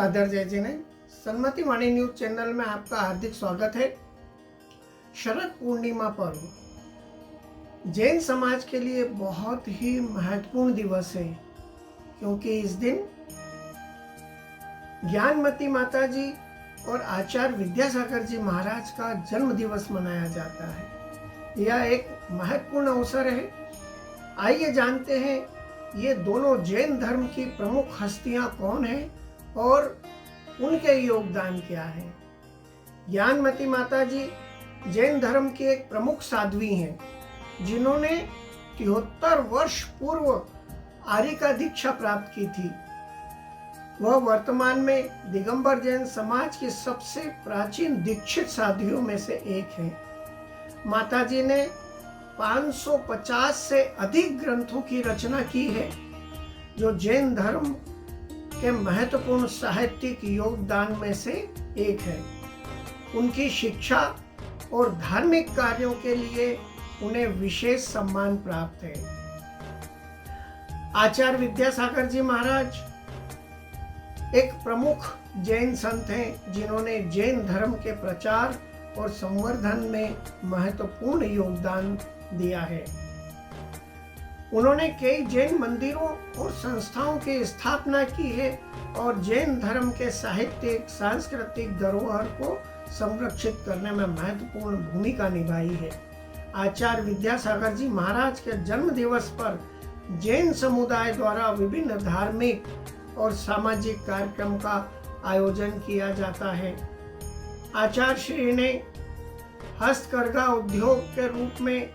सादर जय जिने सन्मति वाणी न्यूज चैनल में आपका हार्दिक स्वागत है। शरद पूर्णिमा पर्व जैन समाज के लिए बहुत ही महत्वपूर्ण दिवस है, क्योंकि इस दिन ज्ञानमती माता जी और आचार्य विद्यासागर जी महाराज का जन्म दिवस मनाया जाता है। यह एक महत्वपूर्ण अवसर है। आइए जानते हैं ये दोनों जैन धर्म की प्रमुख हस्तियां कौन हैं और उनके योगदान क्या है। ज्ञानमती माता जी जैन धर्म की एक प्रमुख साध्वी हैं, जिन्होंने 73 वर्ष पूर्व आर्य का दीक्षा प्राप्त की थी। वह वर्तमान में दिगंबर जैन समाज की सबसे प्राचीन दीक्षित साध्वियों में से एक है। माता जी ने 550 से अधिक ग्रंथों की रचना की है, जो जैन धर्म के महत्वपूर्ण साहित्यिक योगदान में से एक है। उनकी शिक्षा और धार्मिक कार्यों के लिए उन्हें विशेष सम्मान प्राप्त है। आचार्य विद्यासागर जी महाराज एक प्रमुख जैन संत हैं, जिन्होंने जैन धर्म के प्रचार और संवर्धन में महत्वपूर्ण योगदान दिया है। उन्होंने कई जैन मंदिरों और संस्थाओं की स्थापना की है और जैन धर्म के साहित्यिक सांस्कृतिक धरोहर को संरक्षित करने में महत्वपूर्ण भूमिका निभाई है। आचार्य विद्यासागर जी महाराज के जन्म दिवस पर जैन समुदाय द्वारा विभिन्न धार्मिक और सामाजिक कार्यक्रम का आयोजन किया जाता है। आचार्य श्री ने हस्तकरघा उद्योग के रूप में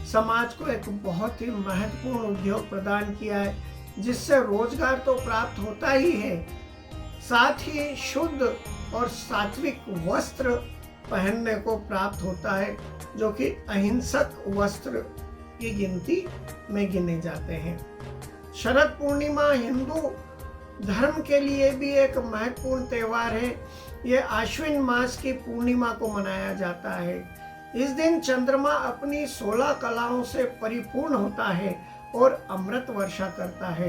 समाज को एक बहुत ही महत्वपूर्ण उद्योग प्रदान किया है, जिससे रोजगार तो प्राप्त होता ही है, साथ ही शुद्ध और सात्विक वस्त्र पहनने को प्राप्त होता है, जो कि अहिंसक वस्त्र की गिनती में गिने जाते हैं। शरद पूर्णिमा हिंदू धर्म के लिए भी एक महत्वपूर्ण त्यौहार है। यह आश्विन मास की पूर्णिमा को मनाया जाता है। इस दिन चंद्रमा अपनी 16 कलाओं से परिपूर्ण होता है और अमृत वर्षा करता है।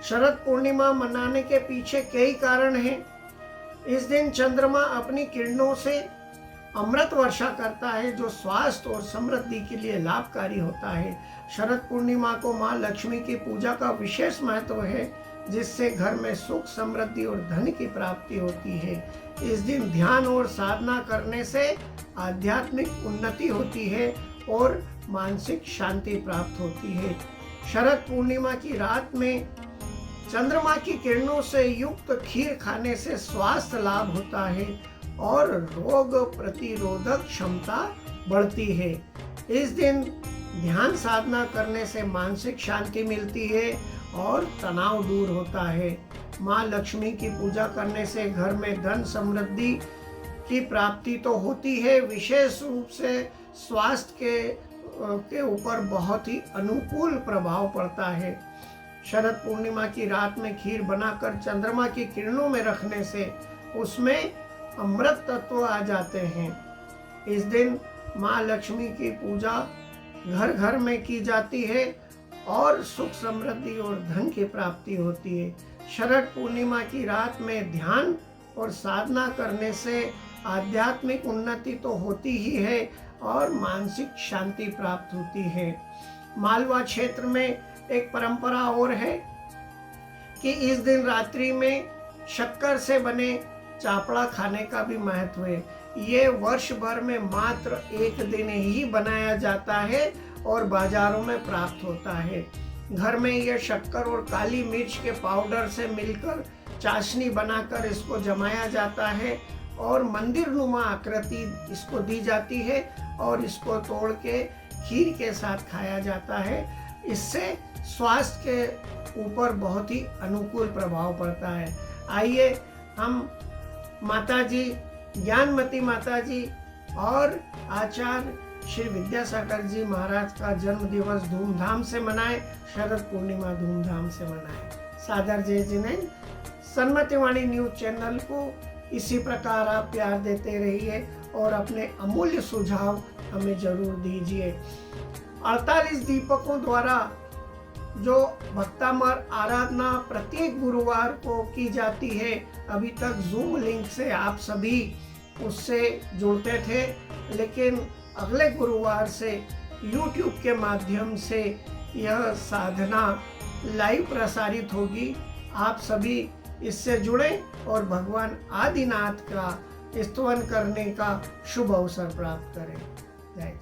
शरद पूर्णिमा मनाने के पीछे कई कारण हैं। इस दिन चंद्रमा अपनी किरणों से अमृत वर्षा करता है, जो स्वास्थ्य और समृद्धि के लिए लाभकारी होता है। शरद पूर्णिमा को माँ लक्ष्मी की पूजा का विशेष महत्व है, जिससे घर में सुख समृद्धि और धन की प्राप्ति होती है। इस दिन ध्यान और साधना करने से आध्यात्मिक उन्नति होती है और मानसिक शांति प्राप्त होती है। शरद पूर्णिमा की रात में चंद्रमा की किरणों से युक्त खीर खाने से स्वास्थ्य लाभ होता है और रोग प्रतिरोधक क्षमता बढ़ती है। इस दिन ध्यान साधना करने से मानसिक शांति मिलती है और तनाव दूर होता है। माँ लक्ष्मी की पूजा करने से घर में धन समृद्धि की प्राप्ति तो होती है, विशेष रूप से स्वास्थ्य के ऊपर बहुत ही अनुकूल प्रभाव पड़ता है। शरद पूर्णिमा की रात में खीर बनाकर चंद्रमा की किरणों में रखने से उसमें अमृत तत्व आ जाते हैं। इस दिन माँ लक्ष्मी की पूजा घर घर में की जाती है और सुख समृद्धि और धन की प्राप्ति होती है। शरद पूर्णिमा की रात में ध्यान और साधना करने से आध्यात्मिक उन्नति तो होती ही है और मानसिक शांति प्राप्त होती है। मालवा क्षेत्र में एक परंपरा और है कि इस दिन रात्रि में शक्कर से बने चापड़ा खाने का भी महत्व है। ये वर्ष भर में मात्र एक दिन ही बनाया जाता है और बाजारों में प्राप्त होता है। घर में यह शक्कर और काली मिर्च के पाउडर से मिलकर चाशनी बनाकर इसको जमाया जाता है और मंदिर नुमा आकृति इसको दी जाती है और इसको तोड़ के खीर के साथ खाया जाता है। इससे स्वास्थ्य के ऊपर बहुत ही अनुकूल प्रभाव पड़ता है। आइए हम माता जी ज्ञानमती माता जी और आचार्य श्री विद्यासागर जी महाराज का जन्म दिवस धूमधाम से मनाएं, शरद पूर्णिमा धूमधाम से मनाएं। सादर जय जिने सन्मति वाणी न्यूज चैनल को इसी प्रकार आप प्यार देते रहिए और अपने अमूल्य सुझाव हमें जरूर दीजिए। 48 दीपकों द्वारा जो भक्तामर आराधना प्रत्येक गुरुवार को की जाती है, अभी तक जूम लिंक से आप सभी उससे जुड़ते थे, लेकिन अगले गुरुवार से यूट्यूब के माध्यम से यह साधना लाइव प्रसारित होगी। आप सभी इससे जुड़ें और भगवान आदिनाथ का स्तवन करने का शुभ अवसर प्राप्त करें। जय